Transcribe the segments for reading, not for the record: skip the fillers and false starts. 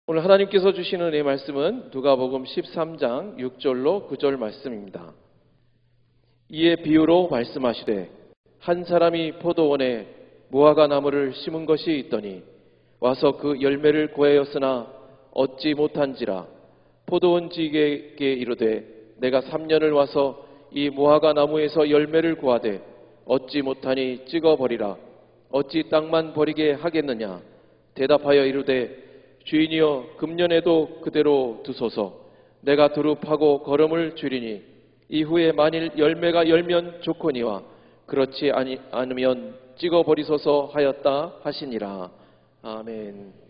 오늘 하나님께서 주시는 은혜의 말씀은 누가복음 13장 6절로 9절 말씀입니다. 이에 비유로 말씀하시되 한 사람이 포도원에 무화과 나무를 심은 것이 있더니 와서 그 열매를 구하였으나 얻지 못한지라. 포도원 지기에게 이르되 내가 3년을 와서 이 무화과 나무에서 열매를 구하되 얻지 못하니 찍어버리라. 어찌 땅만 버리게 하겠느냐. 대답하여 이르되 주인이여 금년에도 그대로 두소서. 내가 두루 파고 거름을 줄이니 이후에 만일 열매가 열면 좋거니와 그렇지 않으면 찍어버리소서 하였다 하시니라. 아멘.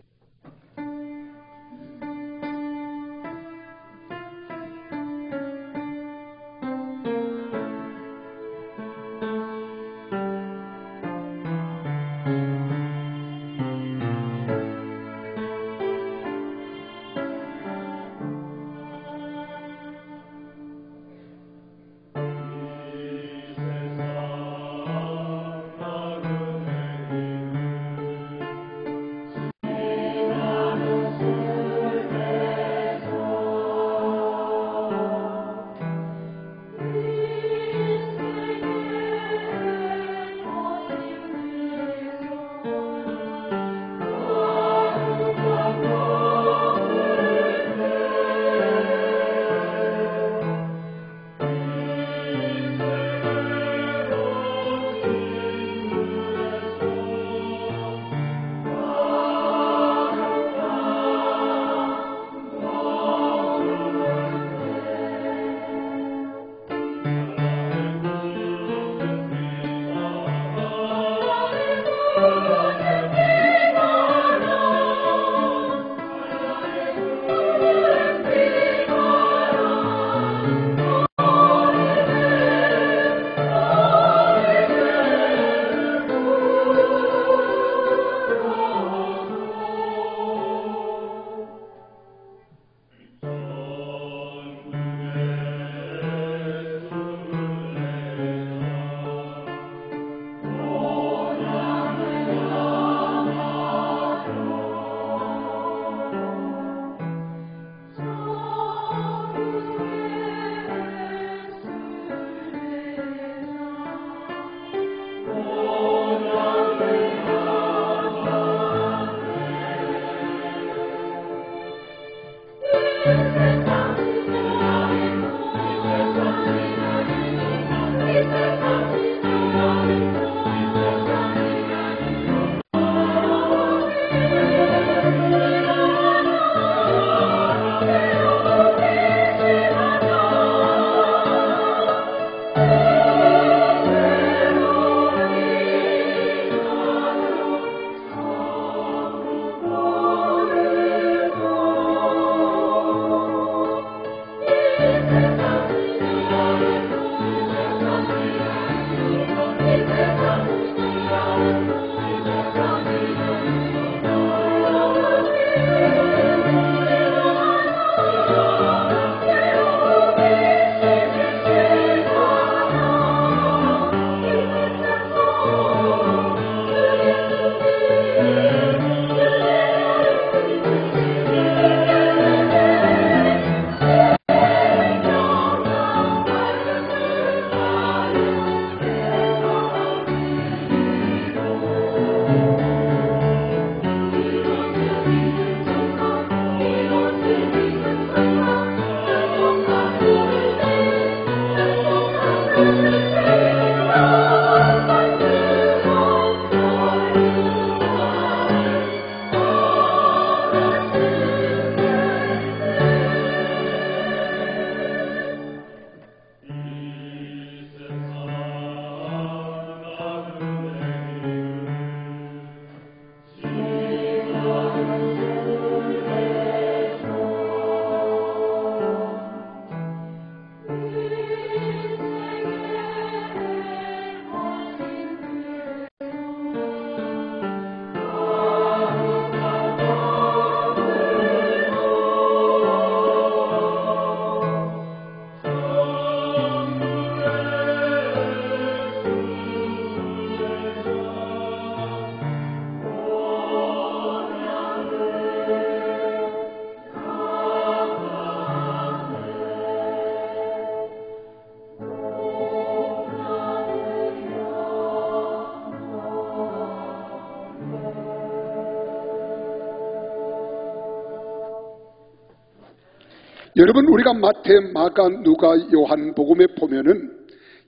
여러분, 우리가 마태, 마가, 누가, 요한 복음에 보면은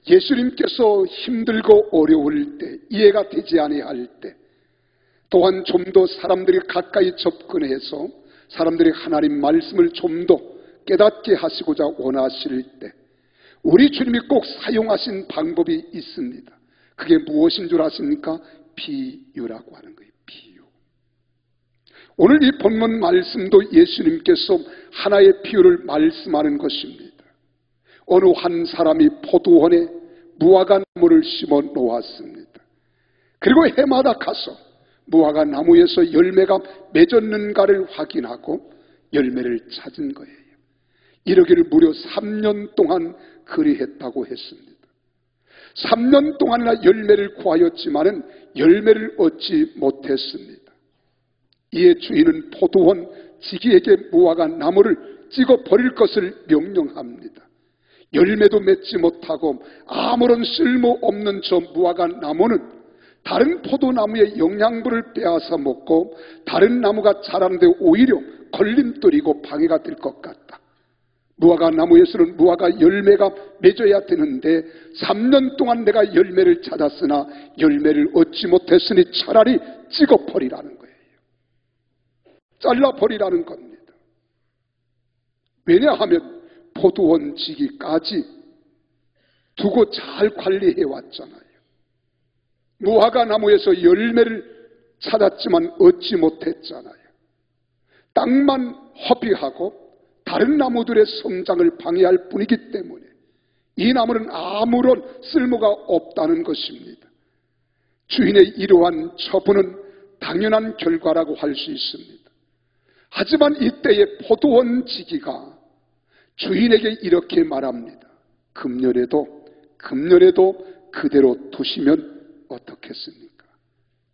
예수님께서 힘들고 어려울 때, 이해가 되지 아니할 때, 또한 좀 더 사람들이 가까이 접근해서 사람들이 하나님 말씀을 좀 더 깨닫게 하시고자 원하실 때 우리 주님이 꼭 사용하신 방법이 있습니다. 그게 무엇인 줄 아십니까? 비유라고 하는 거예요. 비유. 오늘 이 본문 말씀도 예수님께서 하나의 비유를 말씀하는 것입니다. 어느 한 사람이 포도원에 무화과 나무를 심어 놓았습니다. 그리고 해마다 가서 무화과 나무에서 열매가 맺었는가를 확인하고 열매를 찾은 거예요. 이러기를 무려 3년 동안 그리했다고 했습니다. 3년 동안이나 열매를 구하였지만은 열매를 얻지 못했습니다. 이에 주인은 포도원 지기에게 무화과 나무를 찍어 버릴 것을 명령합니다. 열매도 맺지 못하고 아무런 쓸모없는 저 무화과 나무는 다른 포도나무의 영양분을 빼앗아 먹고 다른 나무가 자라는데 오히려 걸림돌이고 방해가 될 것 같다. 무화과 나무에서는 무화과 열매가 맺어야 되는데 3년 동안 내가 열매를 찾았으나 열매를 얻지 못했으니 차라리 찍어버리라는 거예요. 잘라버리라는 겁니다. 왜냐하면 포도원 지기까지 두고 잘 관리해 왔잖아요. 무화과 나무에서 열매를 찾았지만 얻지 못했잖아요. 땅만 허비하고 다른 나무들의 성장을 방해할 뿐이기 때문에 이 나무는 아무런 쓸모가 없다는 것입니다. 주인의 이러한 처분은 당연한 결과라고 할 수 있습니다. 하지만 이때의 포도원 지기가 주인에게 이렇게 말합니다. 금년에도 그대로 두시면 어떻겠습니까?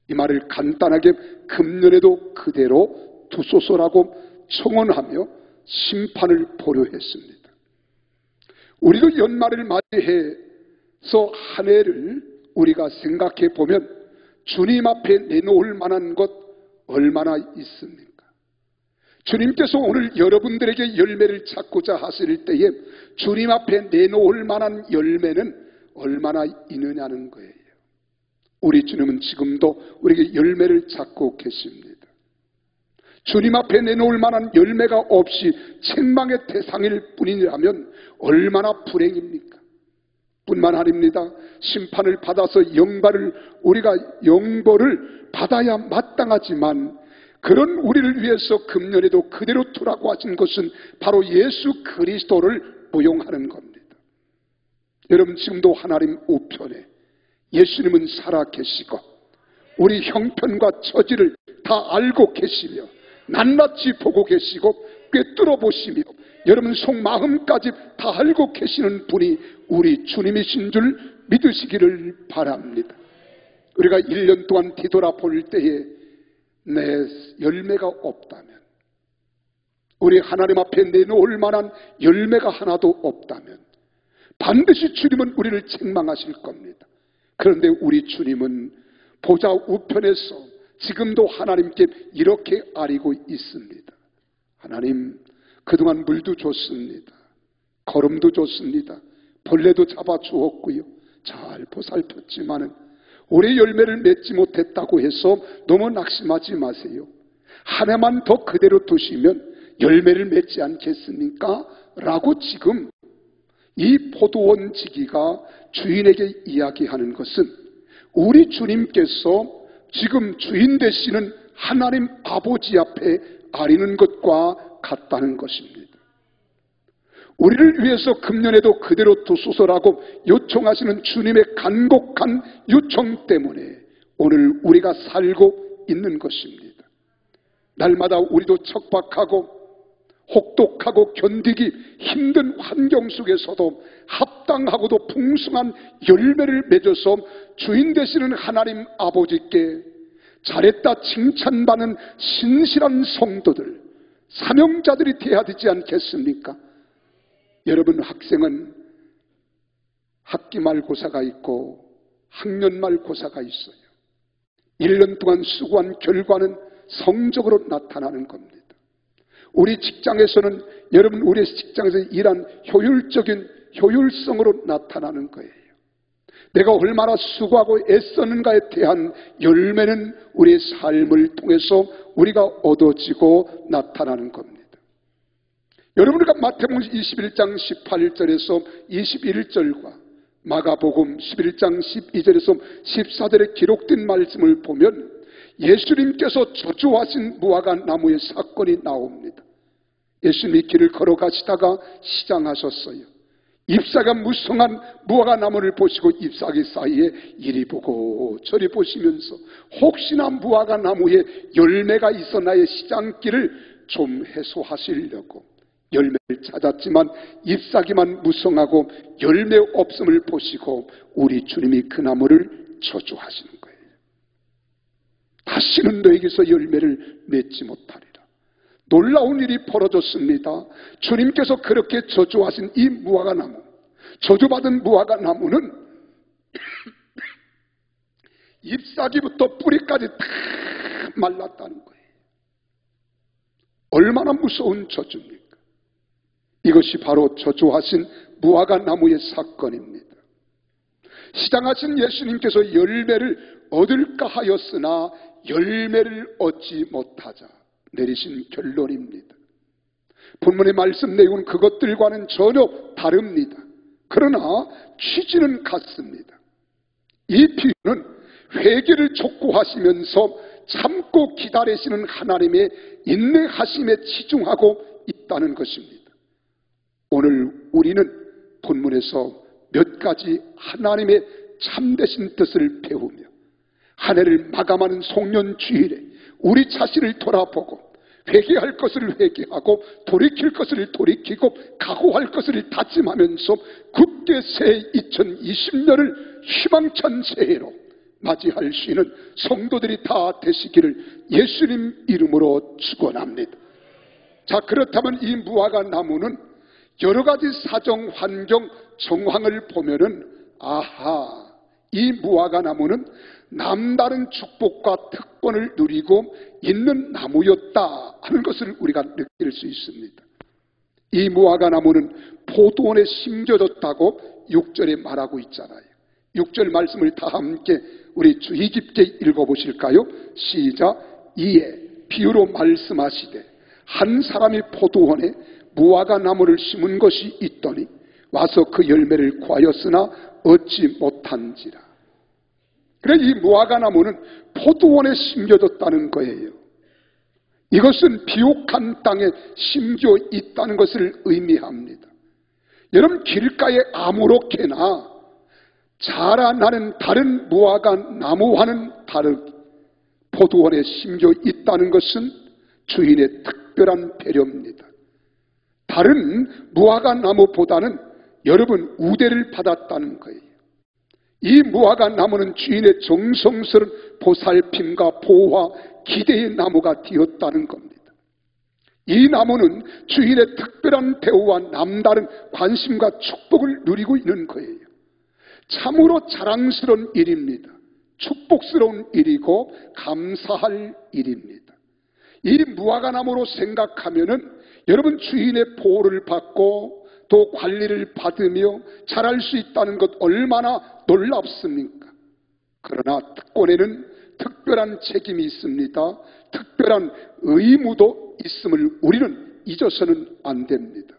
이 말을 간단하게 금년에도 그대로 두소서라고 청원하며 심판을 보류했습니다. 우리도 연말을 맞이해서 한 해를 우리가 생각해 보면 주님 앞에 내놓을 만한 것 얼마나 있습니까? 주님께서 오늘 여러분들에게 열매를 찾고자 하실 때에 주님 앞에 내놓을 만한 열매는 얼마나 있느냐는 거예요. 우리 주님은 지금도 우리에게 열매를 찾고 계십니다. 주님 앞에 내놓을 만한 열매가 없이 책망의 대상일 뿐이라면 얼마나 불행입니까? 뿐만 아닙니다. 심판을 받아서 우리가 영벌을 받아야 마땅하지만 그런 우리를 위해서 금년에도 그대로 두라고 하신 것은 바로 예수 그리스도를 무용하는 겁니다. 여러분, 지금도 하나님 우편에 예수님은 살아계시고 우리 형편과 처지를 다 알고 계시며 낱낱이 보고 계시고 꿰뚫어 보시며 여러분 속마음까지 다 알고 계시는 분이 우리 주님이신 줄 믿으시기를 바랍니다. 우리가 1년 동안 뒤돌아볼 때에 내 열매가 없다면, 우리 하나님 앞에 내놓을 만한 열매가 하나도 없다면 반드시 주님은 우리를 책망하실 겁니다. 그런데 우리 주님은 보좌 우편에서 지금도 하나님께 이렇게 아리고 있습니다. 하나님, 그동안 물도 줬습니다. 거름도 줬습니다. 벌레도 잡아주었고요. 잘 보살폈지만은 올해 열매를 맺지 못했다고 해서 너무 낙심하지 마세요. 한 해만 더 그대로 두시면 열매를 맺지 않겠습니까? 라고 지금 이 포도원 지기가 주인에게 이야기하는 것은 우리 주님께서 지금 주인 되시는 하나님 아버지 앞에 아리는 것과 같다는 것입니다. 우리를 위해서 금년에도 그대로 두소서라고 요청하시는 주님의 간곡한 요청 때문에 오늘 우리가 살고 있는 것입니다. 날마다 우리도 척박하고 혹독하고 견디기 힘든 환경 속에서도 합당하고도 풍성한 열매를 맺어서 주인 되시는 하나님 아버지께 잘했다 칭찬받는 신실한 성도들, 사명자들이 되어야 되지 않겠습니까? 여러분, 학생은 학기 말고사가 있고 학년 말고사가 있어요. 1년 동안 수고한 결과는 성적으로 나타나는 겁니다. 우리 직장에서는 여러분 우리 직장에서 일한 효율성으로 나타나는 거예요. 내가 얼마나 수고하고 애썼는가에 대한 열매는 우리의 삶을 통해서 우리가 얻어지고 나타나는 겁니다. 여러분, 우리가 마태복음 21장 18절에서 21절과 마가복음 11장 12절에서 14절에 기록된 말씀을 보면 예수님께서 저주하신 무화과 나무의 사건이 나옵니다. 예수님이 길을 걸어가시다가 시장하셨어요. 잎사귀가 무성한 무화과 나무를 보시고 잎사귀 사이에 이리 보고 저리 보시면서 혹시나 무화과 나무에 열매가 있어 나의 시장길을 좀 해소하시려고 열매를 찾았지만 잎사귀만 무성하고 열매 없음을 보시고 우리 주님이 그 나무를 저주하시는 거예요. 다시는 너에게서 열매를 맺지 못하리라. 놀라운 일이 벌어졌습니다. 주님께서 그렇게 저주하신 이 무화과 나무, 저주받은 무화과 나무는 잎사귀부터 뿌리까지 다 말랐다는 거예요. 얼마나 무서운 저주입니까? 이것이 바로 저주하신 무화과 나무의 사건입니다. 시장하신 예수님께서 열매를 얻을까 하였으나 열매를 얻지 못하자 내리신 결론입니다. 본문의 말씀 내용은 그것들과는 전혀 다릅니다. 그러나 취지는 같습니다. 이 비유는 회개를 촉구하시면서 참고 기다리시는 하나님의 인내하심에 치중하고 있다는 것입니다. 오늘 우리는 본문에서 몇 가지 하나님의 참되신 뜻을 배우며 한 해를 마감하는 송년주일에 우리 자신을 돌아보고 회개할 것을 회개하고 돌이킬 것을 돌이키고 각오할 것을 다짐하면서 굳게 새 2020년을 희망찬 새해로 맞이할 수 있는 성도들이 다 되시기를 예수님 이름으로 축원합니다. 자, 그렇다면 이 무화과 나무는 여러 가지 사정, 환경, 정황을 보면은 아하, 이 무화과 나무는 남다른 축복과 특권을 누리고 있는 나무였다 하는 것을 우리가 느낄 수 있습니다. 이 무화과 나무는 포도원에 심겨졌다고 6절에 말하고 있잖아요. 6절 말씀을 다 함께 우리 주의 깊게 읽어보실까요? 시작. 이에 비유로 말씀하시되 한 사람이 포도원에 무화과 나무를 심은 것이 있더니 와서 그 열매를 구하였으나 얻지 못한지라. 그래, 이 무화과 나무는 포도원에 심겨졌다는 거예요. 이것은 비옥한 땅에 심겨 있다는 것을 의미합니다. 여러분, 길가에 아무렇게나 자라나는 다른 무화과 나무와는 다르게 포도원에 심겨 있다는 것은 주인의 특별한 배려입니다. 다른 무화과 나무보다는 여러분 우대를 받았다는 거예요. 이 무화과 나무는 주인의 정성스러운 보살핌과 보호와 기대의 나무가 되었다는 겁니다. 이 나무는 주인의 특별한 대우와 남다른 관심과 축복을 누리고 있는 거예요. 참으로 자랑스러운 일입니다. 축복스러운 일이고 감사할 일입니다. 이 무화과 나무로 생각하면은 여러분 주인의 보호를 받고 또 관리를 받으며 자랄 수 있다는 것 얼마나 놀랍습니까? 그러나 특권에는 특별한 책임이 있습니다. 특별한 의무도 있음을 우리는 잊어서는 안 됩니다.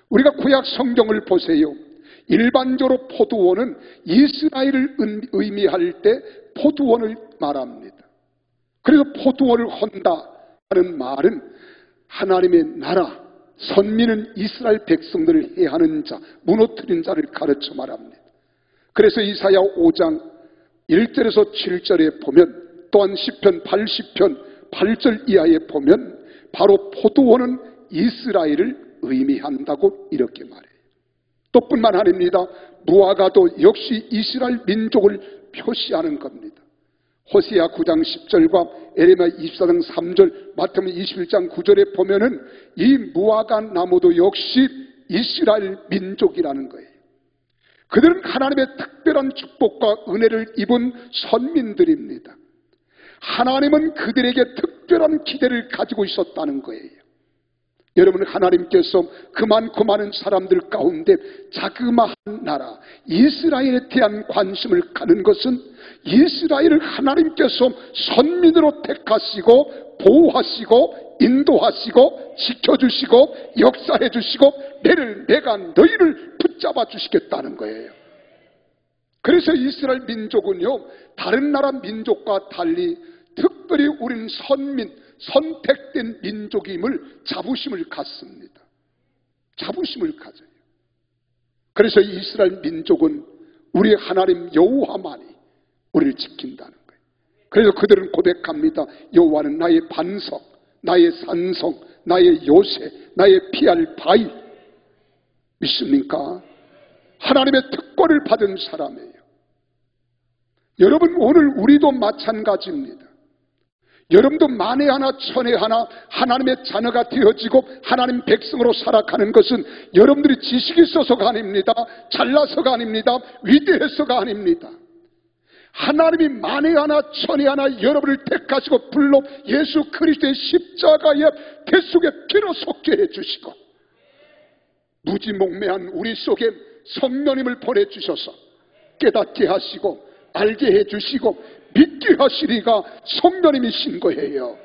우리가 구약 성경을 보세요. 일반적으로 포도원은 이스라엘을 의미할 때 포도원을 말합니다. 그래서 포도원을 헌다 하는 말은 하나님의 나라, 선민은 이스라엘 백성들을 해하는 자, 무너뜨린 자를 가르쳐 말합니다. 그래서 이사야 5장 1절에서 7절에 보면, 또한 시편 80편 8절 이하에 보면 바로 포도원은 이스라엘을 의미한다고 이렇게 말해요. 또 뿐만 아닙니다. 무화과도 역시 이스라엘 민족을 표시하는 겁니다. 호세아 9장 10절과 에레미야 24장 3절, 마태복음 21장 9절에 보면은 이 무화과 나무도 역시 이스라엘 민족이라는 거예요. 그들은 하나님의 특별한 축복과 은혜를 입은 선민들입니다. 하나님은 그들에게 특별한 기대를 가지고 있었다는 거예요. 여러분, 하나님께서 그만큼 많은 사람들 가운데 자그마한 나라 이스라엘에 대한 관심을 가는 것은 이스라엘을 하나님께서 선민으로 택하시고 보호하시고 인도하시고 지켜주시고 역사해 주시고 내가 너희를 붙잡아 주시겠다는 거예요. 그래서 이스라엘 민족은요, 다른 나라 민족과 달리 특별히 우리는 선택된 민족임을 자부심을 갖습니다. 자부심을 가져요. 그래서 이스라엘 민족은 우리 하나님 여호와만이 우리를 지킨다는 거예요. 그래서 그들은 고백합니다. 여호와는 나의 반석, 나의 산성, 나의 요새, 나의 피할 바위. 믿습니까? 하나님의 특권을 받은 사람이에요. 여러분, 오늘 우리도 마찬가지입니다. 여러분도 만에 하나 천에 하나 하나님의 자녀가 되어지고 하나님 백성으로 살아가는 것은 여러분들이 지식이 있어서가 아닙니다. 잘나서가 아닙니다. 위대해서가 아닙니다. 하나님이 만에 하나 천에 하나 여러분을 택하시고 불러 예수 그리스도의 십자가의 대속의 피로 속게 해주시고 무지몽매한 우리 속에 성령님을 보내주셔서 깨닫게 하시고 알게 해주시고 믿게 하시리가 성령님이신 거예요.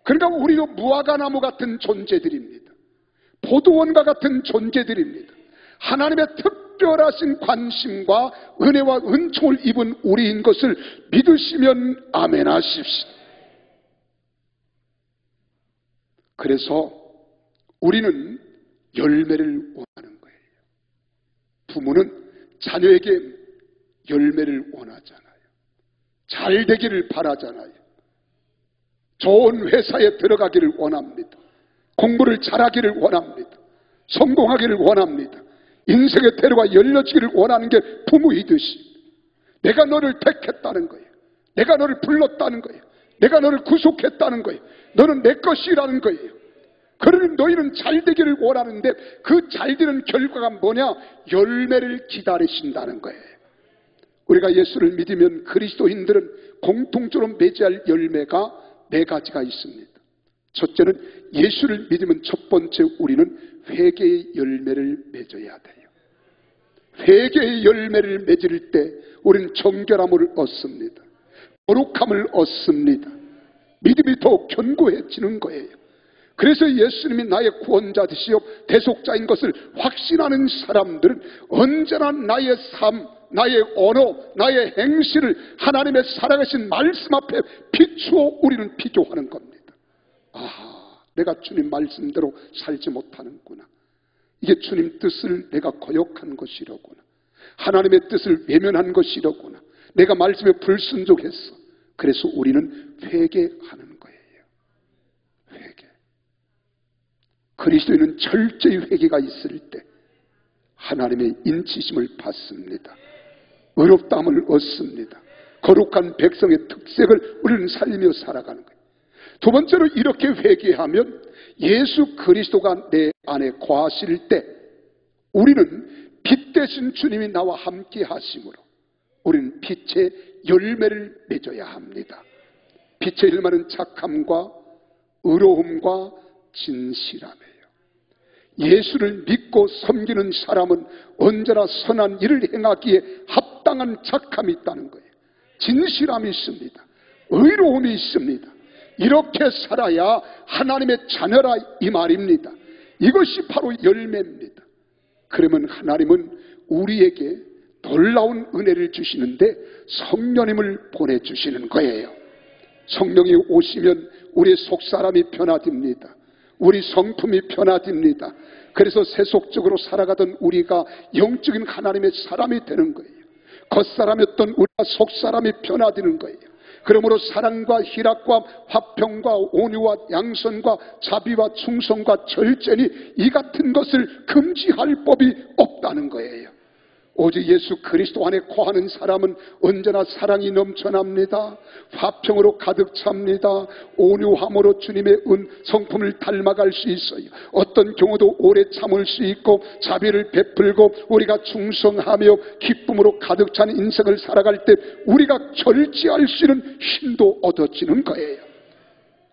그러니까 우리도 무화과나무 같은 존재들입니다. 포도원과 같은 존재들입니다. 하나님의 특별하신 관심과 은혜와 은총을 입은 우리인 것을 믿으시면 아멘 하십시오. 그래서 우리는 열매를 원하는 거예요. 부모는 자녀에게 열매를 원하잖아요. 잘 되기를 바라잖아요. 좋은 회사에 들어가기를 원합니다. 공부를 잘하기를 원합니다. 성공하기를 원합니다. 인생의 대로가 열려지기를 원하는 게 부모이듯이 내가 너를 택했다는 거예요. 내가 너를 불렀다는 거예요. 내가 너를 구속했다는 거예요. 너는 내 것이라는 거예요. 그러니 너희는 잘 되기를 원하는데 그 잘 되는 결과가 뭐냐? 열매를 기다리신다는 거예요. 우리가 예수를 믿으면 그리스도인들은 공통적으로 맺어야 할 열매가 4가지가 있습니다. 첫째는 예수를 믿으면 첫 번째 우리는 회개의 열매를 맺어야 돼요. 회개의 열매를 맺을 때 우리는 정결함을 얻습니다. 거룩함을 얻습니다. 믿음이 더욱 견고해지는 거예요. 그래서 예수님이 나의 구원자 되시오 대속자인 것을 확신하는 사람들은 언제나 나의 삶, 나의 언어, 나의 행실을 하나님의 살아계신 말씀 앞에 비추어 우리는 비교하는 겁니다. 아, 내가 주님 말씀대로 살지 못하는구나. 이게 주님 뜻을 내가 거역한 것이로구나. 하나님의 뜻을 외면한 것이로구나. 내가 말씀에 불순종했어. 그래서 우리는 회개하는 거예요. 회개. 그리스도인은 철저히 회개가 있을 때 하나님의 인치심을 받습니다. 의롭다함을 얻습니다. 거룩한 백성의 특색을 우리는 살리며 살아가는 거예요. 두 번째로 이렇게 회개하면 예수 그리스도가 내 안에 거하실 때 우리는 빛 대신 주님이 나와 함께 하심으로 우리는 빛의 열매를 맺어야 합니다. 빛의 열매는 착함과 의로움과 진실함이에요. 예수를 믿고 섬기는 사람은 언제나 선한 일을 행하기에 합당한 착함이 있다는 거예요. 진실함이 있습니다. 의로움이 있습니다. 이렇게 살아야 하나님의 자녀라 이 말입니다. 이것이 바로 열매입니다. 그러면 하나님은 우리에게 놀라운 은혜를 주시는데 성령님을 보내주시는 거예요. 성령이 오시면 우리 속사람이 변화됩니다. 우리 성품이 변화됩니다. 그래서 세속적으로 살아가던 우리가 영적인 하나님의 사람이 되는 거예요. 겉사람이었던 우리가 속사람이 변화되는 거예요. 그러므로 사랑과 희락과 화평과 온유와 양선과 자비와 충성과 절제니 이 같은 것을 금지할 법이 없다는 거예요. 오직 예수 그리스도 안에 거하는 사람은 언제나 사랑이 넘쳐납니다. 화평으로 가득 찹니다. 온유함으로 주님의 성품을 닮아갈 수 있어요. 어떤 경우도 오래 참을 수 있고 자비를 베풀고 우리가 충성하며 기쁨으로 가득 찬 인생을 살아갈 때 우리가 절제할 수 있는 힘도 얻어지는 거예요.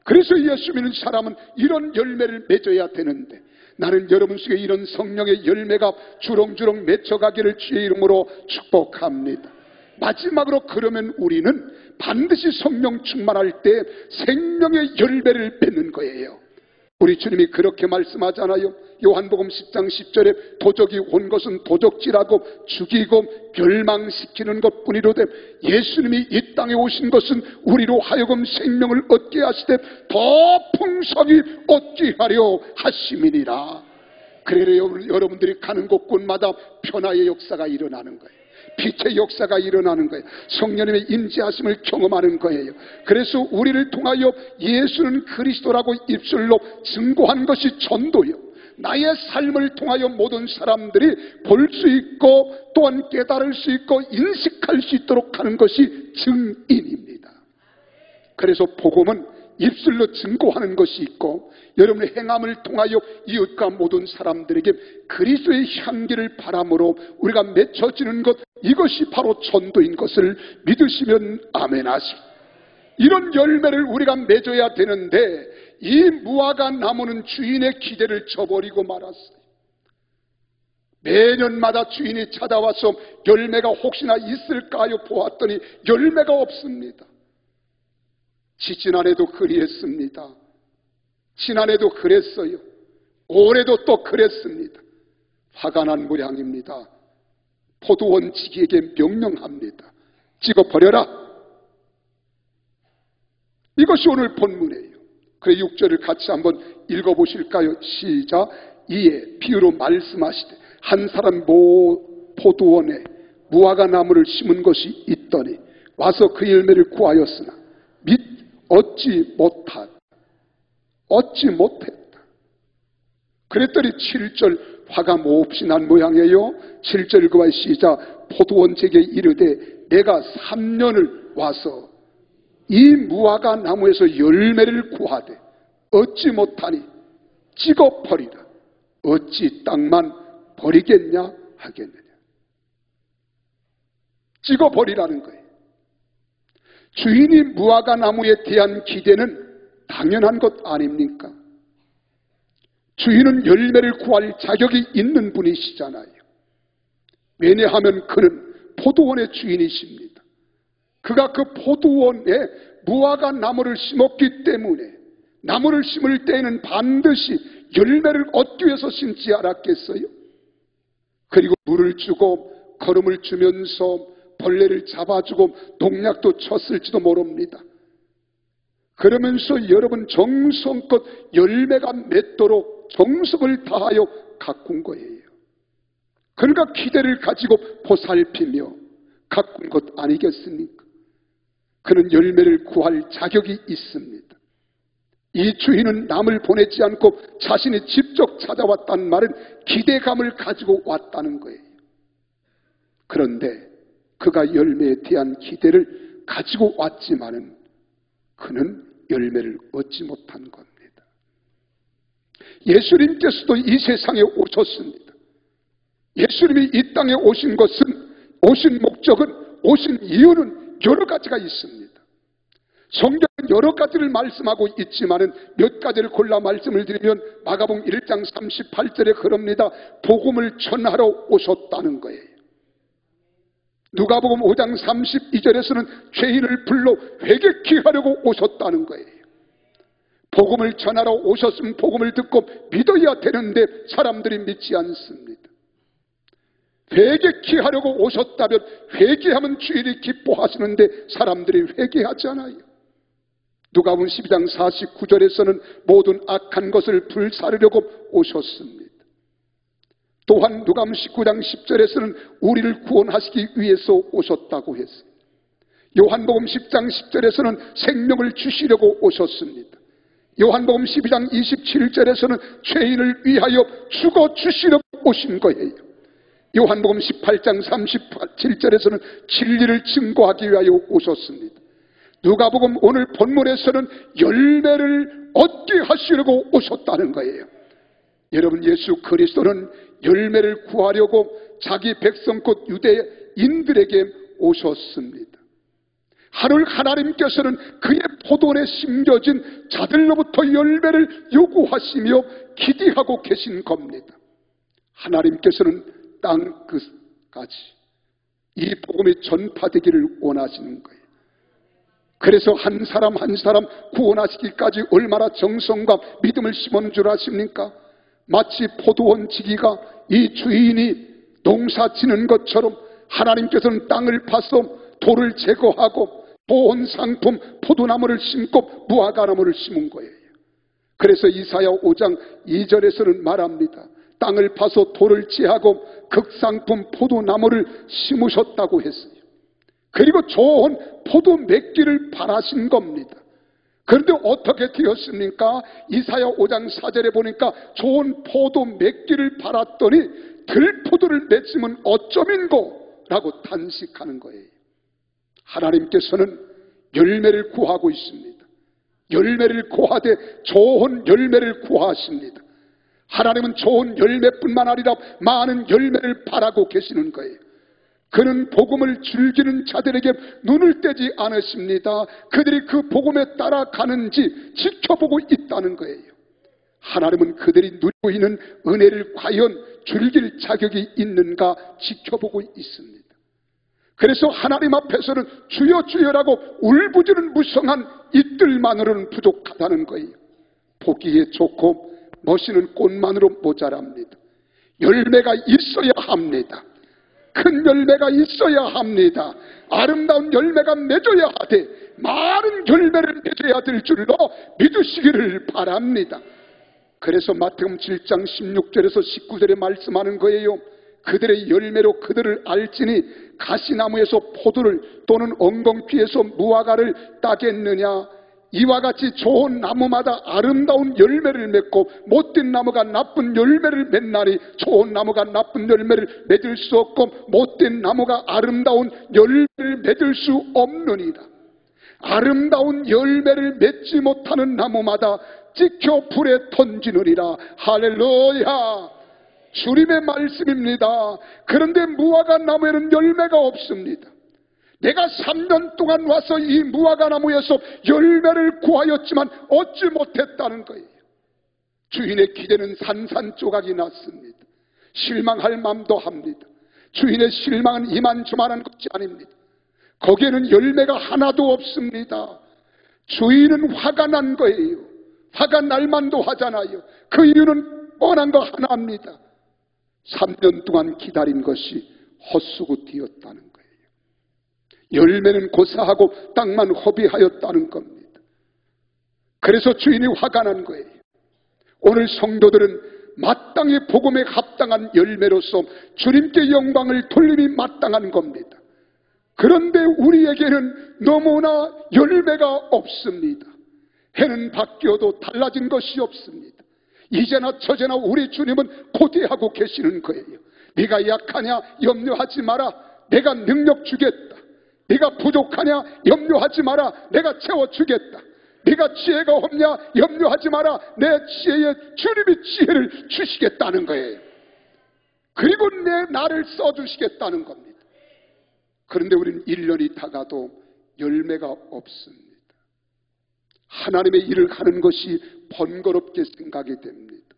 그래서 예수 믿는 사람은 이런 열매를 맺어야 되는데, 나는 여러분 속에 이런 성령의 열매가 주렁주렁 맺혀가기를 주의 이름으로 축복합니다. 마지막으로, 그러면 우리는 반드시 성령 충만할 때 생명의 열매를 맺는 거예요. 우리 주님이 그렇게 말씀하잖아요. 요한복음 10장 10절에 도적이 온 것은 도적질하고 죽이고 멸망시키는 것뿐이로되 예수님이 이 땅에 오신 것은 우리로 하여금 생명을 얻게 하시되 더 풍성히 얻게 하려 하심이니라. 그래요, 여러분들이 가는 곳곳마다 변화의 역사가 일어나는 거예요. 빛의 역사가 일어나는 거예요. 성령님의 임재하심을 경험하는 거예요. 그래서 우리를 통하여 예수는 그리스도라고 입술로 증거한 것이 전도요, 나의 삶을 통하여 모든 사람들이 볼 수 있고 또한 깨달을 수 있고 인식할 수 있도록 하는 것이 증인입니다. 그래서 복음은 입술로 증거하는 것이 있고, 여러분의 행함을 통하여 이웃과 모든 사람들에게 그리스도의 향기를 바람으로 우리가 맺혀지는 것, 이것이 바로 전도인 것을 믿으시면 아멘 하시고, 이런 열매를 우리가 맺어야 되는데 이 무화과 나무는 주인의 기대를 저버리고 말았어요. 매년마다 주인이 찾아와서 열매가 혹시나 있을까요 보았더니 열매가 없습니다. 지난해도 그리했습니다. 지난해도 그랬어요. 올해도 또 그랬습니다. 화가 난 모양입니다. 포도원지기에게 명령합니다. 찍어버려라. 이것이 오늘 본문이에요. 그래 6절을 같이 한번 읽어보실까요? 시작. 이에 비유로 말씀하시되 한 사람 포도원에 무화과 나무를 심은 것이 있더니 와서 그 열매를 구하였으나 얻지 못했다. 그랬더니 7절 화가 몹시 난 모양이에요. 7절 그와 시작. 포도원 제게 이르되 내가 3년을 와서 이 무화과 나무에서 열매를 구하되 얻지 못하니 찍어버리라. 어찌 땅만 버리겠냐 하겠느냐. 찍어버리라는 거예요. 주인이 무화과 나무에 대한 기대는 당연한 것 아닙니까? 주인은 열매를 구할 자격이 있는 분이시잖아요. 왜냐하면 그는 포도원의 주인이십니다. 그가 그 포도원에 무화과 나무를 심었기 때문에 나무를 심을 때에는 반드시 열매를 얻기 위해서 심지 않았겠어요? 그리고 물을 주고 거름을 주면서 벌레를 잡아주고 농약도 쳤을지도 모릅니다. 그러면서 여러분 정성껏 열매가 맺도록 정성을 다하여 가꾼 거예요. 그러니까 기대를 가지고 보살피며 가꾼 것 아니겠습니까? 그는 열매를 구할 자격이 있습니다. 이 주인은 남을 보내지 않고 자신이 직접 찾아왔다는 말은 기대감을 가지고 왔다는 거예요. 그런데 그가 열매에 대한 기대를 가지고 왔지만은 그는 열매를 얻지 못한 겁니다. 예수님께서도 이 세상에 오셨습니다. 예수님이 이 땅에 오신 목적은, 오신 이유는 여러 가지가 있습니다. 성경은 여러 가지를 말씀하고 있지만은 몇 가지를 골라 말씀을 드리면 마가복음 1장 38절에 그럽니다. 복음을 전하러 오셨다는 거예요. 누가복음 5장 32절에서는 죄인을 불러 회개케 하려고 오셨다는 거예요. 복음을 전하러 오셨으면 복음을 듣고 믿어야 되는데 사람들이 믿지 않습니다. 회개케 하려고 오셨다면 회개하면 주인이 기뻐하시는데 사람들이 회개하지 않아요. 누가복음 12장 49절에서는 모든 악한 것을 불사르려고 오셨습니다. 또한 누가복음 19장 10절에서는 우리를 구원하시기 위해서 오셨다고 했습니다. 요한복음 10장 10절에서는 생명을 주시려고 오셨습니다. 요한복음 12장 27절에서는 죄인을 위하여 죽어 주시려고 오신 거예요. 요한복음 18장 37절에서는 진리를 증거하기 위하여 오셨습니다. 누가복음 오늘 본문에서는 열매를 얻게 하시려고 오셨다는 거예요. 여러분, 예수 그리스도는 열매를 구하려고 자기 백성 곧 유대인들에게 오셨습니다. 하나님께서는 그의 포도원에 심겨진 자들로부터 열매를 요구하시며 기대하고 계신 겁니다. 하나님께서는 땅 끝까지 이 복음이 전파되기를 원하시는 거예요. 그래서 한 사람 한 사람 구원하시기까지 얼마나 정성과 믿음을 심은 줄 아십니까? 마치 포도원 지기가 이 주인이 농사 지는 것처럼 하나님께서는 땅을 파서 돌을 제거하고 좋은 상품 포도나무를 심고 무화과나무를 심은 거예요. 그래서 이사야 5장 2절에서는 말합니다. 땅을 파서 돌을 제하고 극상품 포도나무를 심으셨다고 했어요. 그리고 좋은 포도 맺기를 바라신 겁니다. 그런데 어떻게 되었습니까? 이사야 5장 4절에 보니까 좋은 포도 맺기를 바랐더니 들포도를 맺으면 어쩌민고? 라고 탄식하는 거예요. 하나님께서는 열매를 구하고 있습니다. 열매를 구하되 좋은 열매를 구하십니다. 하나님은 좋은 열매뿐만 아니라 많은 열매를 바라고 계시는 거예요. 그는 복음을 즐기는 자들에게 눈을 떼지 않으십니다. 그들이 그 복음에 따라가는지 지켜보고 있다는 거예요. 하나님은 그들이 누리고 있는 은혜를 과연 즐길 자격이 있는가 지켜보고 있습니다. 그래서 하나님 앞에서는 주여 주여라고 울부짖는 무성한 이들만으로는 부족하다는 거예요. 보기에 좋고 멋있는 꽃만으로 모자랍니다. 열매가 있어야 합니다. 큰 열매가 있어야 합니다. 아름다운 열매가 맺어야 하되 많은 열매를 맺어야 될 줄로 믿으시기를 바랍니다. 그래서 마태복음 7장 16절에서 19절에 말씀하는 거예요. 그들의 열매로 그들을 알지니 가시나무에서 포도를 또는 엉겅퀴에서 무화과를 따겠느냐. 이와 같이 좋은 나무마다 아름다운 열매를 맺고 못된 나무가 나쁜 열매를 맺나니 좋은 나무가 나쁜 열매를 맺을 수 없고 못된 나무가 아름다운 열매를 맺을 수 없느니라. 아름다운 열매를 맺지 못하는 나무마다 찍혀 불에 던지느니라. 할렐루야, 주님의 말씀입니다. 그런데 무화과 나무에는 열매가 없습니다. 내가 3년 동안 와서 이 무화과 나무에서 열매를 구하였지만 얻지 못했다는 거예요. 주인의 기대는 산산조각이 났습니다. 실망할 마음도 합니다. 주인의 실망은 이만저만한 것이 아닙니다. 거기에는 열매가 하나도 없습니다. 주인은 화가 난 거예요. 화가 날 만도 하잖아요. 그 이유는 뻔한 거 하나입니다. 3년 동안 기다린 것이 헛수고 되었다는 거예요. 열매는 고사하고 땅만 허비하였다는 겁니다. 그래서 주인이 화가 난 거예요. 오늘 성도들은 마땅히 복음에 합당한 열매로서 주님께 영광을 돌림이 마땅한 겁니다. 그런데 우리에게는 너무나 열매가 없습니다. 해는 바뀌어도 달라진 것이 없습니다. 이제나 저제나 우리 주님은 고대하고 계시는 거예요. 네가 약하냐? 염려하지 마라. 내가 능력 주겠다. 네가 부족하냐? 염려하지 마라. 내가 채워주겠다. 네가 지혜가 없냐? 염려하지 마라. 내 지혜에 주님이 지혜를 주시겠다는 거예요. 그리고 나를 써주시겠다는 겁니다. 그런데 우리는 1년이 다가도 열매가 없습니다. 하나님의 일을 하는 것이 번거롭게 생각이 됩니다.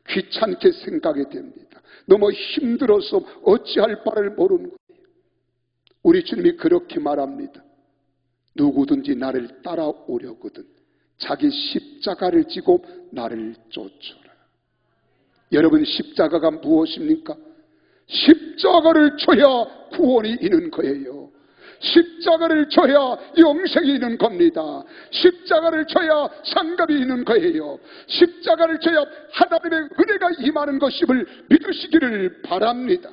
귀찮게 생각이 됩니다. 너무 힘들어서 어찌할 바를 모르는 거예요. 우리 주님이 그렇게 말합니다. 누구든지 나를 따라오려거든 자기 십자가를 지고 나를 쫓아라. 여러분, 십자가가 무엇입니까? 십자가를 져야 구원이 있는 거예요. 십자가를 져야 영생이 있는 겁니다. 십자가를 져야 상급이 있는 거예요. 십자가를 져야 하나님의 은혜가 임하는 것임을 믿으시기를 바랍니다.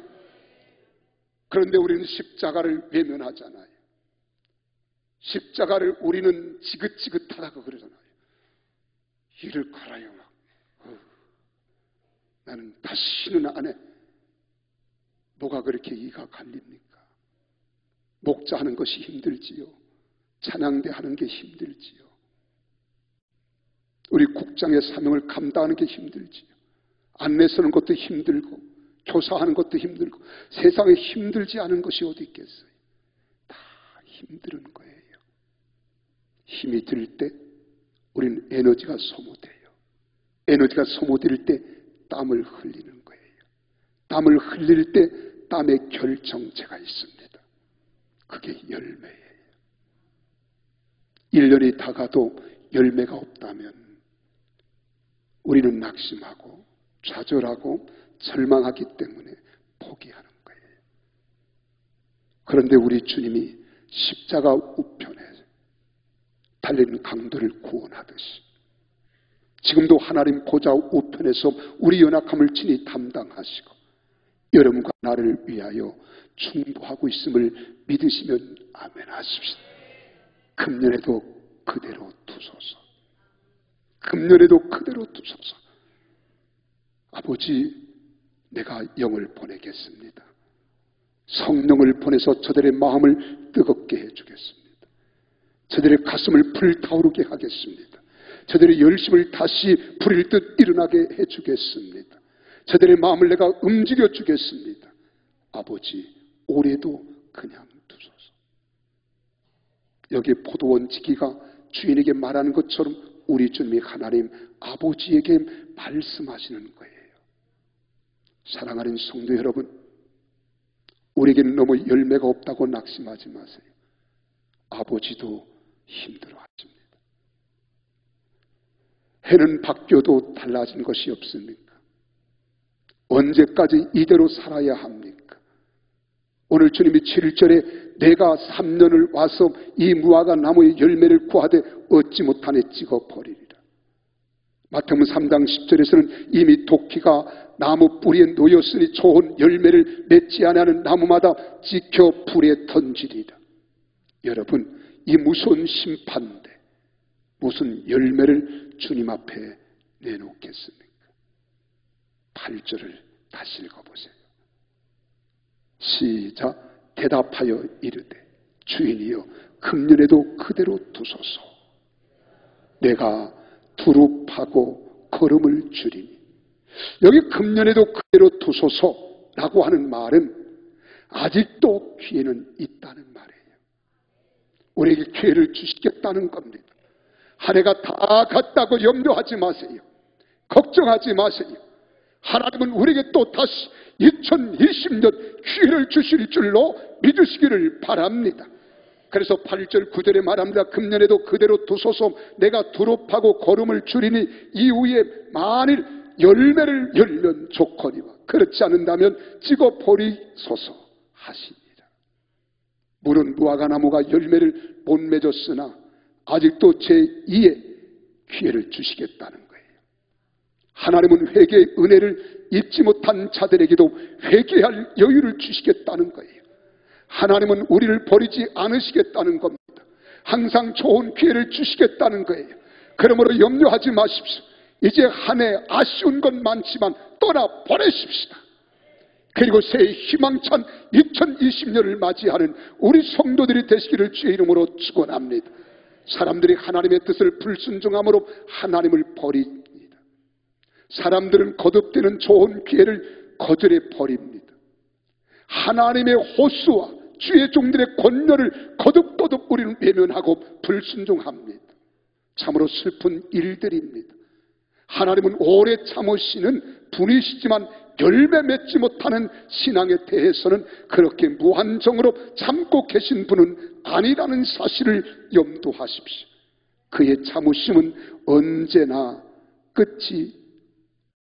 그런데 우리는 십자가를 외면하잖아요. 십자가를 우리는 지긋지긋하다고 그러잖아요. 이를 갈아요. 나는 다시는 안 해. 뭐가 그렇게 이가 갈립니까? 목자하는 것이 힘들지요. 찬양대 하는 게 힘들지요. 우리 국장의 사명을 감당하는 게 힘들지요. 안내 서는 것도 힘들고 교사하는 것도 힘들고 세상에 힘들지 않은 것이 어디 있겠어요. 다 힘든 거예요. 힘이 들 때 우리는 에너지가 소모돼요. 에너지가 소모될 때 땀을 흘리는 거예요. 땀을 흘릴 때 땀의 결정체가 있습니다. 그게 열매예요. 1년이 다 가도 열매가 없다면 우리는 낙심하고 좌절하고 절망하기 때문에 포기하는 거예요. 그런데 우리 주님이 십자가 우편에 달리는 강도를 구원하듯이 지금도 하나님 보좌 우편에서 우리 연약함을 친히 담당하시고 여러분과 나를 위하여 충고하고 있음을 믿으시면 아멘 하십시다. 금년에도 그대로 두소서. 금년에도 그대로 두소서. 아버지, 내가 영을 보내겠습니다. 성령을 보내서 저들의 마음을 뜨겁게 해주겠습니다. 저들의 가슴을 불타오르게 하겠습니다. 저들의 열심을 다시 불일 듯 일어나게 해주겠습니다. 저들의 마음을 내가 움직여 주겠습니다. 아버지, 올해도 그냥 두소서. 여기 포도원 지기가 주인에게 말하는 것처럼 우리 주님이 하나님 아버지에게 말씀하시는 거예요. 사랑하는 성도 여러분, 우리에게는 너무 열매가 없다고 낙심하지 마세요. 아버지도 힘들어하십니다. 해는 바뀌어도 달라진 것이 없습니까? 언제까지 이대로 살아야 합니까? 오늘 주님이 7절에 내가 3년을 와서 이 무화과 나무의 열매를 구하되 얻지 못하네 찍어버리리라. 마태복음 3장 10절에서는 이미 도끼가 나무 뿌리에 놓였으니 좋은 열매를 맺지 아니하는 나무마다 찍혀 불에 던지리라. 여러분, 이 무서운 심판인데 무슨 열매를 주님 앞에 내놓겠습니까? 8절을 다시 읽어보세요. 시작. 대답하여 이르되 주인이여 금년에도 그대로 두소서. 내가 두릅하고 거름을 줄이니. 여기 금년에도 그대로 두소서라고 하는 말은 아직도 기회는 있다는 말이에요. 우리에게 기회를 주시겠다는 겁니다. 한 해가 다 갔다고 염려하지 마세요. 걱정하지 마세요. 하나님은 우리에게 또 다시 2020년 기회를 주실 줄로 믿으시기를 바랍니다. 그래서 8절 9절에 말합니다. 금년에도 그대로 두소서. 내가 두릅하고 거름을 줄이니 이후에 만일 열매를 열면 좋거니와 그렇지 않는다면 찍어 버리소서 하시니라. 물은 무화과 나무가 열매를 못 맺었으나 아직도 제2의 기회를 주시겠다는 거예요. 하나님은 회개의 은혜를 잊지 못한 자들에게도 회개할 여유를 주시겠다는 거예요. 하나님은 우리를 버리지 않으시겠다는 겁니다. 항상 좋은 기회를 주시겠다는 거예요. 그러므로 염려하지 마십시오. 이제 한 해 아쉬운 건 많지만 떠나보내십시다. 그리고 새해 희망찬 2020년을 맞이하는 우리 성도들이 되시기를 주의 이름으로 축원합니다. 사람들이 하나님의 뜻을 불순종함으로 하나님을 버립니다. 사람들은 거듭되는 좋은 기회를 거절해 버립니다. 하나님의 호수와 주의 종들의 권면을 거듭거듭 우리는 외면하고 불순종합니다. 참으로 슬픈 일들입니다. 하나님은 오래 참으시는 분이시지만 열매 맺지 못하는 신앙에 대해서는 그렇게 무한정으로 참고 계신 분은 아니라는 사실을 염두하십시오. 그의 참으심은 언제나 끝이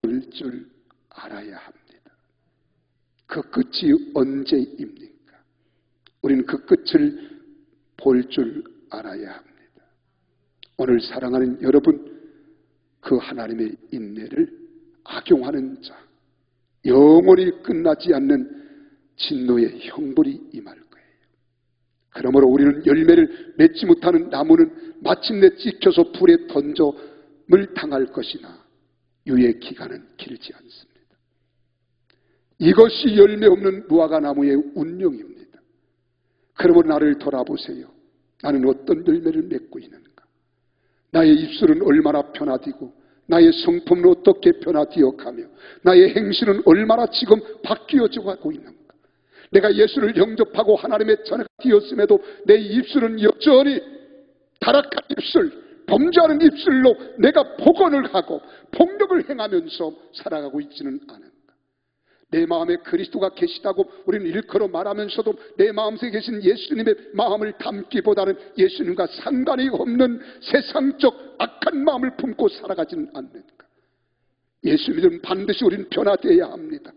올 줄 알아야 합니다. 그 끝이 언제입니까? 우리는 그 끝을 볼 줄 알아야 합니다. 오늘 사랑하는 여러분, 그 하나님의 인내를 악용하는 자, 영원히 끝나지 않는 진노의 형벌이 임할 거예요. 그러므로 우리는 열매를 맺지 못하는 나무는 마침내 찍혀서 불에 던져을 당할 것이나 유예 기간은 길지 않습니다. 이것이 열매 없는 무화과 나무의 운명입니다. 그러므로 나를 돌아보세요. 나는 어떤 열매를 맺고 있는가? 나의 입술은 얼마나 변화되고 나의 성품은 어떻게 변화되어 가며 나의 행실은 얼마나 지금 바뀌어져 가고 있는가? 내가 예수를 영접하고 하나님의 자녀가 되었음에도 내 입술은 여전히 타락한 입술, 범죄하는 입술로 내가 폭언을 하고 폭력을 행하면서 살아가고 있지는 않은가? 내 마음에 그리스도가 계시다고 우리는 일컬어 말하면서도 내 마음속에 계신 예수님의 마음을 담기보다는 예수님과 상관이 없는 세상적 악한 마음을 품고 살아가지는 않는가? 예수 믿으면 반드시 우리는 변화되어야 합니다.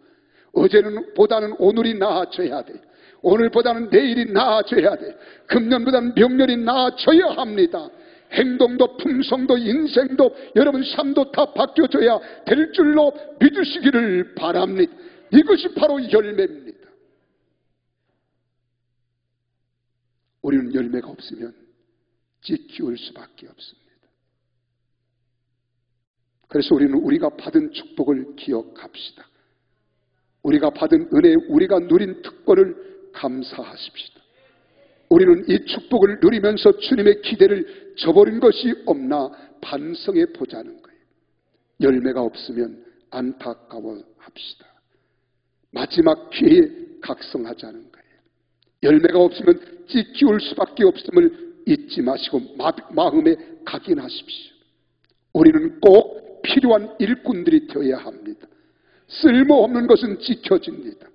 어제는 보다는 오늘이 나아져야 돼. 오늘보다는 내일이 나아져야 돼. 금년보다는 명년이 나아져야 합니다. 행동도 품성도 인생도 여러분 삶도 다 바뀌어져야 될 줄로 믿으시기를 바랍니다. 이것이 바로 열매입니다. 우리는 열매가 없으면 찌키울 수밖에 없습니다. 그래서 우리는 우리가 받은 축복을 기억합시다. 우리가 받은 은혜, 우리가 누린 특권을 감사하십시다. 우리는 이 축복을 누리면서 주님의 기대를 저버린 것이 없나 반성해 보자는 거예요. 열매가 없으면 안타까워합시다. 마지막 기회에 각성하자는 거예요. 열매가 없으면 찌키울 수밖에 없음을 잊지 마시고 마음에 각인하십시오. 우리는 꼭 필요한 일꾼들이 되어야 합니다. 쓸모없는 것은 지켜집니다.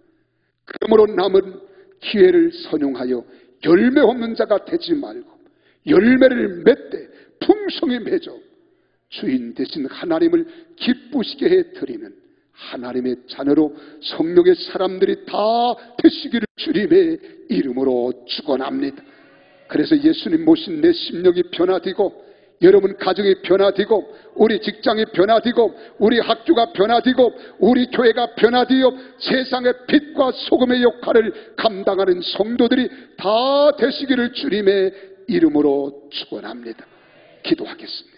그러므로 남은 기회를 선용하여 열매 없는 자가 되지 말고 열매를 맺되 풍성히 맺어 주인 되신 하나님을 기쁘시게 해드리는 하나님의 자녀로 성령의 사람들이 다 되시기를 주님의 이름으로 축원합니다. 그래서 예수님 모신 내 심령이 변화되고 여러분 가정이 변화되고 우리 직장이 변화되고 우리 학교가 변화되고 우리 교회가 변화되어 세상의 빛과 소금의 역할을 감당하는 성도들이 다 되시기를 주님의 이름으로 축원합니다. 기도하겠습니다.